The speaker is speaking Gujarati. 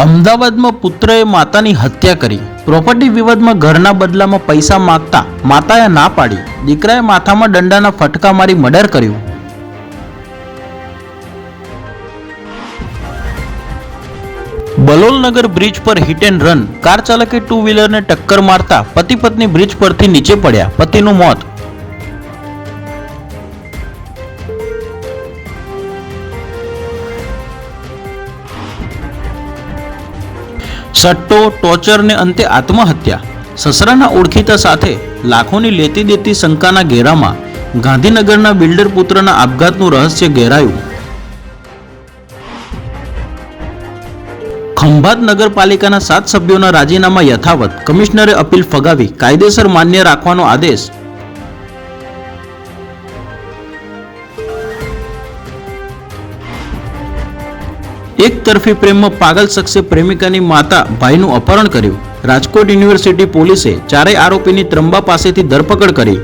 અમદાવાદમાં પુત્રએ માતાની હત્યા કરી. પ્રોપર્ટી વિવાદમાં ઘરના બદલામાં પૈસા માંગતા માતાએ ના પાડી. દીકરાએ માથામાં દંડાના ફટકા મારી મર્ડર કર્યું. બલોલનગર બ્રિજ પર હિટ એન્ડ રન. કાર ચાલકે ટુ વ્હીલરને ટક્કર મારતા પતિ પત્ની બ્રિજ પરથી નીચે પડ્યા. પતિનું મોત. સટ્ટો, ટોર્ચર ને અંતે આત્મહત્યા. સસરાના ઓળખીતા સાથે લાખોની લેતી દેતી શંકાના ઘેરામાં ગાંધીનગરના બિલ્ડર પુત્રના આપઘાતનું રહસ્ય ઘેરાયું. ખંભાત નગરપાલિકાના 7 સભ્યોના રાજીનામા યથાવત. કમિશનરે અપીલ ફગાવી કાયદેસર માન્ય રાખવાનો આદેશ. એક તરફી પ્રેમમાં પાગલ શખ્સે પ્રેમિકાની માતા ભાઈનું અપહરણ કર્યું. રાજકોટ યુનિવર્સિટી પોલીસે ચારેય આરોપીની ત્રંબા પાસેથી ધરપકડ કરી.